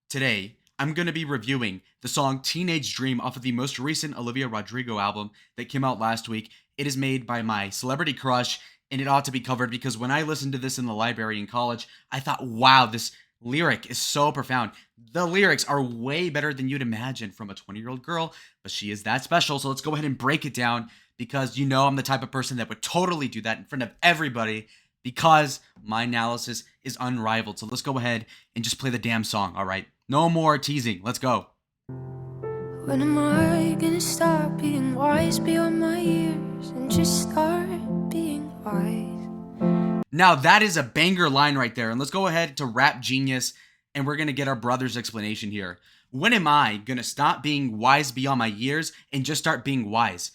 Today, I'm going to be reviewing the song Teenage Dream off of the most recent Olivia Rodrigo album that came out last week. It is made by my celebrity crush, and it ought to be covered because when I listened to this in the library in college, I thought, wow, this lyric is so profound. The lyrics are way better than you'd imagine from a 20-year-old girl, but she is that special. So let's go ahead and break it down because I'm the type of person that would totally do that in front of everybody because my analysis is unrivaled. So let's go ahead and just play the damn song, all right? No more teasing. Let's go. When am I gonna stop being wise beyond my years and just start being wise? Now that is a banger line right there. And let's go ahead to Rap Genius and we're going to get our brother's explanation here. When am I going to stop being wise beyond my years and just start being wise?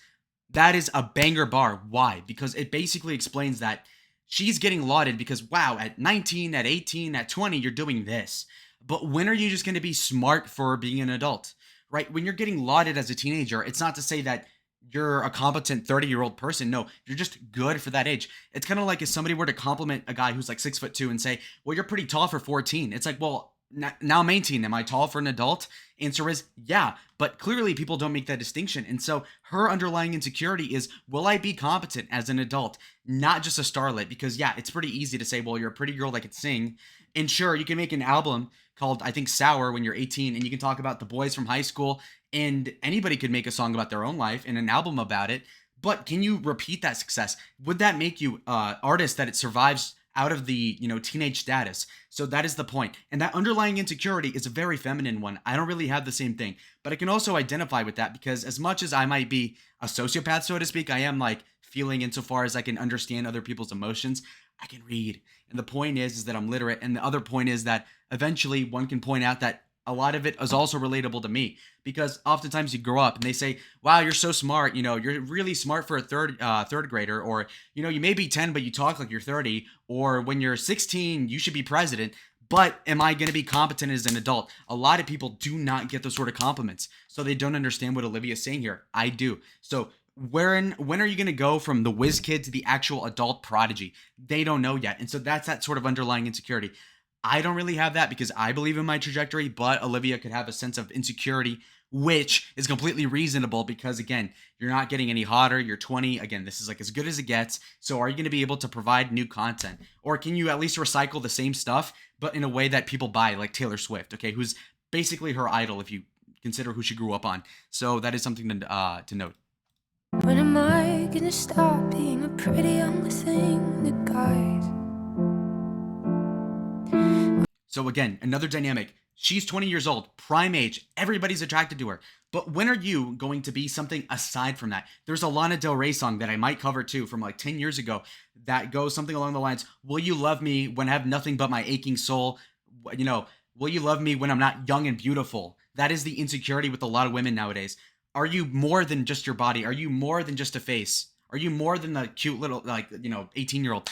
That is a banger bar. Why? Because it basically explains that she's getting lauded because, wow, at 19, at 18, at 20, you're doing this. But when are you just going to be smart for being an adult, right? When you're getting lauded as a teenager, it's not to say that you're a competent 30-year-old person. No, you're just good for that age. It's kind of like if somebody were to compliment a guy who's like 6'2" and say, well, you're pretty tall for 14. It's like, well, now I'm 18. Am I tall for an adult? Answer is yeah, but clearly people don't make that distinction. And so her underlying insecurity is, will I be competent as an adult, not just a starlet? Because yeah, it's pretty easy to say, well, you're a pretty girl that can sing. And sure, you can make an album called, I think, Sour when you're 18, and you can talk about the boys from high school, and anybody could make a song about their own life and an album about it. But can you repeat that success? Would that make you artist that it survives out of the teenage status? So that is the point. And that underlying insecurity is a very feminine one. I don't really have the same thing, but I can also identify with that because as much as I might be a sociopath, so to speak, I am like feeling insofar as I can understand other people's emotions. I can read. And the point is that I'm literate. And the other point is that eventually one can point out that a lot of it is also relatable to me because oftentimes you grow up and they say, wow, you're so smart. You're really smart for a third grader, or, you may be 10, but you talk like you're 30, or when you're 16, you should be president. But am I going to be competent as an adult? A lot of people do not get those sort of compliments. So they don't understand what Olivia is saying here. I do. So when are you going to go from the whiz kid to the actual adult prodigy? They don't know yet. And so that's that sort of underlying insecurity. I don't really have that because I believe in my trajectory, but Olivia could have a sense of insecurity, which is completely reasonable because, again, you're not getting any hotter. You're 20. Again, this is like as good as it gets. So are you going to be able to provide new content? Or can you at least recycle the same stuff, but in a way that people buy, like Taylor Swift, okay, who's basically her idol if you consider who she grew up on. So that is something to note. When am I gonna stop being a pretty young thing to guys? So again, another dynamic. She's 20 years old, prime age. Everybody's attracted to her. But when are you going to be something aside from that? There's a Lana Del Rey song that I might cover too from like 10 years ago that goes something along the lines, will you love me when I have nothing but my aching soul? Will you love me when I'm not young and beautiful? That is the insecurity with a lot of women nowadays. Are you more than just your body? Are you more than just a face? Are you more than the cute little 18-year-old?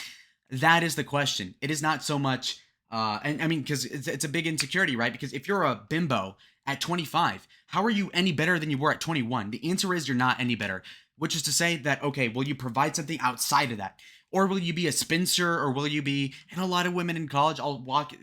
That is the question. It is not so much and I mean, because it's a big insecurity, right? Because if you're a bimbo at 25, how are you any better than you were at 21? The answer is you're not any better, which is to say that, okay, will you provide something outside of that? Or will you be a spinster, or will you be, and a lot of women in college,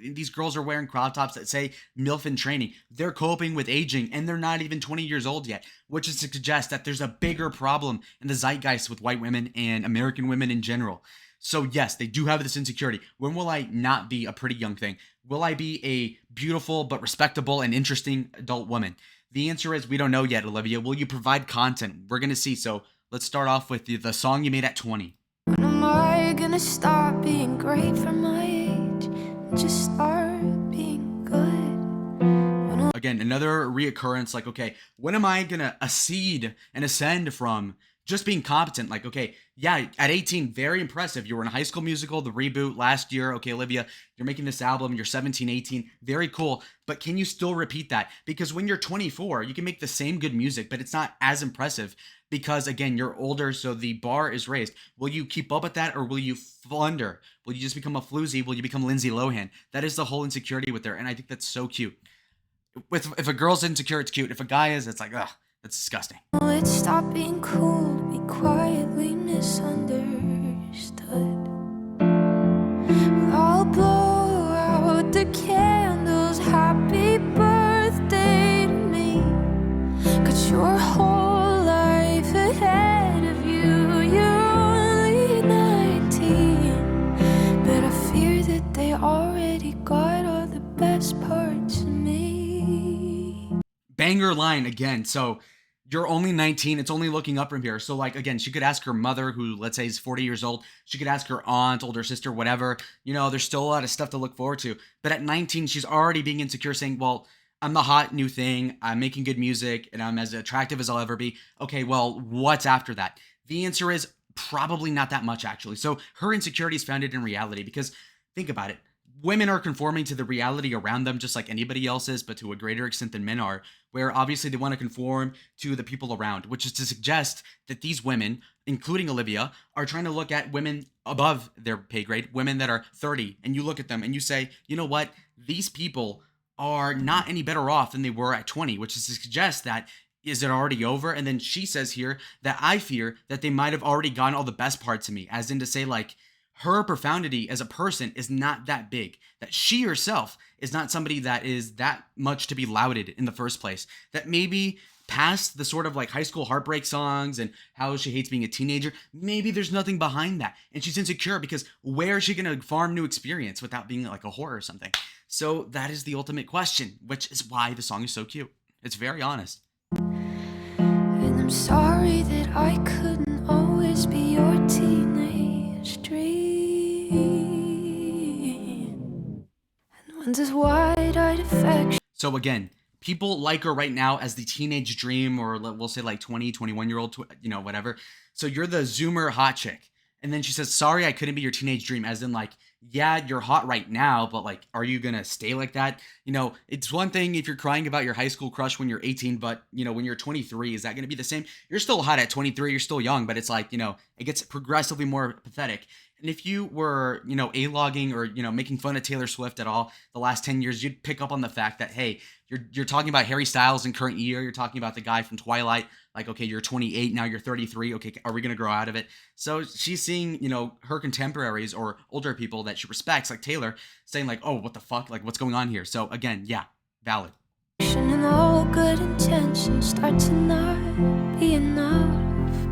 these girls are wearing crop tops that say MILF in training. They're coping with aging, and they're not even 20 years old yet, which is to suggest that there's a bigger problem in the zeitgeist with white women and American women in general. So yes, they do have this insecurity. When will I not be a pretty young thing? Will I be a beautiful but respectable and interesting adult woman? The answer is we don't know yet, Olivia. Will you provide content? We're going to see. So let's start off with the song you made at 20. When am I gonna stop being great for my age and just start being good? Again, another reoccurrence, like, okay, when am I going to accede and ascend from just being competent? Like, okay, yeah, at 18, very impressive. You were in a High School Musical, the reboot last year. Okay, Olivia, you're making this album. You're 17, 18. Very cool. But can you still repeat that? Because when you're 24, you can make the same good music, but it's not as impressive because, again, you're older, so the bar is raised. Will you keep up with that, or will you flounder? Will you just become a floozy? Will you become Lindsay Lohan? That is the whole insecurity with her, and I think that's so cute. If a girl's insecure, it's cute. If a guy is, it's like, ugh, that's disgusting. Let's stop being cool to be quietly misunderstood. I'll blow out the candles, happy birthday. best parts of me. Banger line again. So you're only 19. It's only looking up from here. So like, again, she could ask her mother, who let's say is 40 years old. She could ask her aunt, older sister, whatever. There's still a lot of stuff to look forward to. But at 19, she's already being insecure, saying, well, I'm the hot new thing. I'm making good music and I'm as attractive as I'll ever be. Okay, well, what's after that? The answer is probably not that much, actually. So her insecurity is founded in reality, because think about it. Women are conforming to the reality around them just like anybody else is, but to a greater extent than men are, where obviously they want to conform to the people around, which is to suggest that these women, including Olivia, are trying to look at women above their pay grade, women that are 30, and you look at them and you say, you know what? These people are not any better off than they were at 20, which is to suggest that is it already over? And then she says here that I fear that they might have already gotten all the best parts of me, as in to say, like, her profundity as a person is not that big, that she herself is not somebody that is that much to be lauded in the first place, that maybe past the sort of like high school heartbreak songs and how she hates being a teenager, maybe there's nothing behind that. And she's insecure because where is she going to farm new experience without being like a whore or something? So that is the ultimate question, which is why the song is so cute. It's very honest. And I'm sorry that I couldn't always be your teenage dream. And when this wide-eyed affection. So again, people like her right now as the teenage dream, or we'll say like 20, 21-year-old, whatever. So you're the Zoomer hot chick. And then she says, sorry, I couldn't be your teenage dream. As in like, yeah, you're hot right now, but like, are you going to stay like that? It's one thing if you're crying about your high school crush when you're 18, but when you're 23, is that going to be the same? You're still hot at 23. You're still young, but it's like, it gets progressively more pathetic. And if you were, A-logging or, making fun of Taylor Swift at all the last 10 years, you'd pick up on the fact that, hey, you're talking about Harry Styles in current year. You're talking about the guy from Twilight. Like, okay, you're 28, now you're 33. Okay, are we going to grow out of it? So she's seeing, her contemporaries or older people that she respects, like Taylor, saying like, oh, what the fuck? Like, what's going on here? So again, yeah, valid. And all good intentions start to not be enough.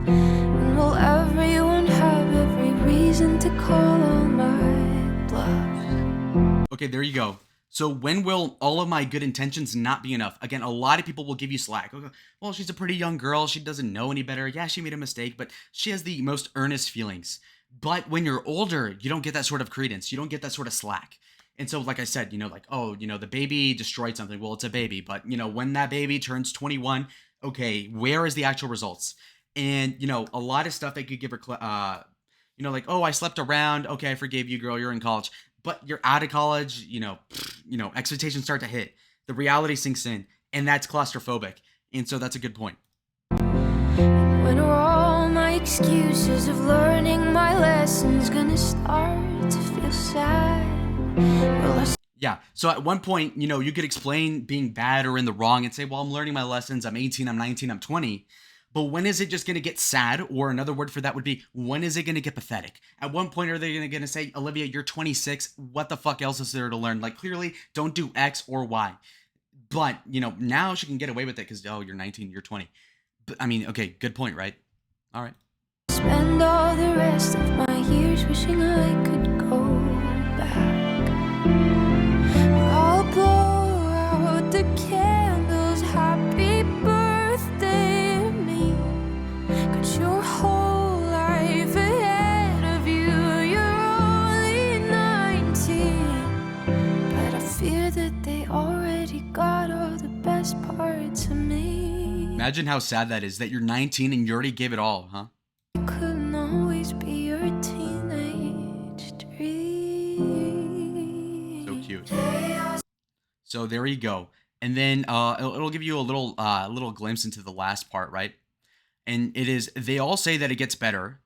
And will everyone have every reason to call all my bluffs? Okay, there you go. So when will all of my good intentions not be enough? Again, a lot of people will give you slack. Okay, well, she's a pretty young girl. She doesn't know any better. Yeah, she made a mistake, but she has the most earnest feelings. But when you're older, you don't get that sort of credence. You don't get that sort of slack. And so, like I said, the baby destroyed something. Well, it's a baby. But, when that baby turns 21, okay, where is the actual results? And, a lot of stuff they could give her, like, oh, I slept around. Okay, I forgave you, girl. You're in college. But you're out of college, expectations start to hit. The reality sinks in, and that's claustrophobic. And so that's a good point. When are all my excuses of learning my lessons gonna start to feel sad? Yeah, so at one point, you could explain being bad or in the wrong and say, well, I'm learning my lessons. I'm 18, I'm 19, I'm 20. But when is it just going to get sad? Or another word for that would be, when is it going to get pathetic? At one point, are they going to say, Olivia, you're 26. What the fuck else is there to learn? Like, clearly, don't do X or Y. But, now she can get away with it because, oh, you're 19, you're 20. But, I mean, okay, good point, right? All right. Spend all the rest of my years wishing I could go back. I'll blow out the candles, happy birthday to me. Got your whole life ahead of you, you're only 19. But I fear that they already got all the best parts of me. Imagine how sad that is, that you're 19 and you already gave it all, huh? Couldn't always be your teenage dream. So cute. So there you go. And then it'll give you a little glimpse into the last part, right? And it is, they all say that it gets better.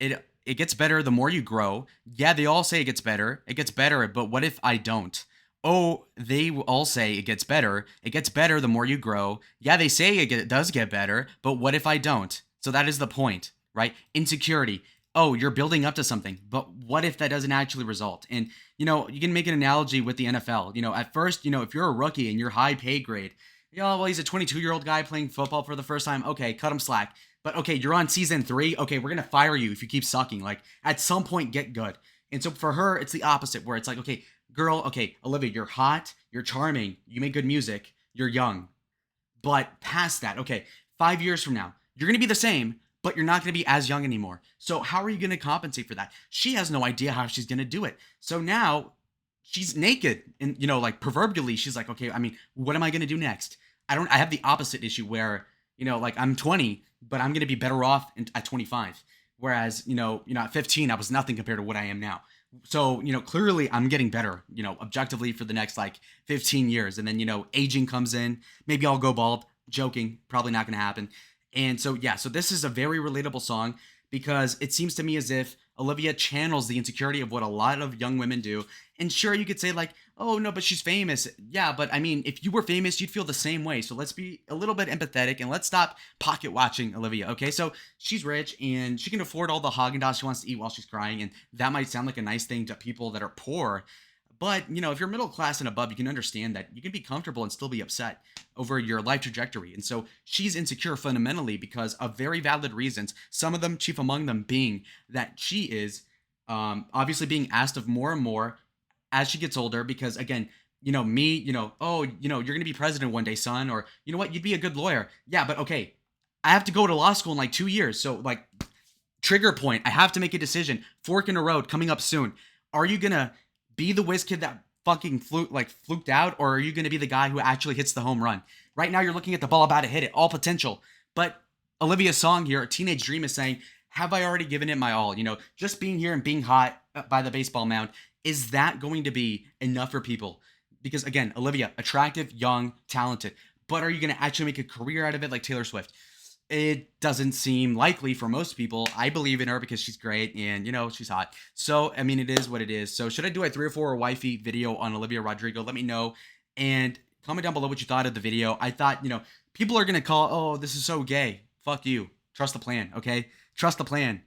It gets better the more you grow. Yeah, they all say it gets better. It gets better, but what if I don't? Oh, they all say it gets better. It gets better the more you grow. Yeah, they say it does get better, but what if I don't? So that is the point, right? Insecurity. Oh, you're building up to something, but what if that doesn't actually result? And, you can make an analogy with the NFL. At first, if you're a rookie and you're high pay grade, well, he's a 22-year-old guy playing football for the first time. Okay, cut him slack. But okay, you're on season 3. Okay, we're going to fire you if you keep sucking. Like, at some point, get good. And so for her, it's the opposite, where it's like, okay, girl, okay, Olivia, you're hot, you're charming, you make good music, you're young. But past that, okay, 5 years from now, you're gonna be the same, but you're not gonna be as young anymore. So how are you gonna compensate for that? She has no idea how she's gonna do it. So now she's naked, and like proverbially, she's like, okay, I mean, what am I gonna do next? I have the opposite issue where, like I'm 20, but I'm gonna be better off at 25. Whereas, at 15, I was nothing compared to what I am now. So, clearly I'm getting better, objectively for the next like 15 years. And then, aging comes in. Maybe I'll go bald. Joking. Probably not going to happen. And so, yeah, so this is a very relatable song because it seems to me as if Olivia channels the insecurity of what a lot of young women do. And sure, you could say, like, oh, no, but she's famous. Yeah, but I mean, if you were famous, you'd feel the same way. So let's be a little bit empathetic and let's stop pocket watching Olivia, okay? So she's rich and she can afford all the Haagen-Dazs she wants to eat while she's crying. And that might sound like a nice thing to people that are poor. But, if you're middle class and above, you can understand that you can be comfortable and still be upset over your life trajectory. And so she's insecure fundamentally because of very valid reasons. Some of them, chief among them, being that she is obviously being asked of more and more as she gets older. Because again, me, oh, you're going to be president one day, son. Or, you know what, you'd be a good lawyer. Yeah, but okay, I have to go to law school in like 2 years. So like, trigger point, I have to make a decision. Fork in the road coming up soon. Are you going to be the whiz kid that fucking fluked out, or are you going to be the guy who actually hits the home run? Right now, you're looking at the ball about to hit it, all potential. But Olivia's song here, Teenage Dream, is saying, have I already given it my all? Just being here and being hot by the baseball mound, is that going to be enough for people? Because again, Olivia, attractive, young, talented. But are you going to actually make a career out of it like Taylor Swift? It doesn't seem likely for most people. I believe in her because she's great and, she's hot. So, I mean, it is what it is. So, should I do a 3 or 4 wifey video on Olivia Rodrigo? Let me know. And comment down below what you thought of the video. I thought, people are going to call, oh, this is so gay. Fuck you. Trust the plan, okay? Trust the plan.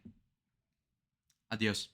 Adios.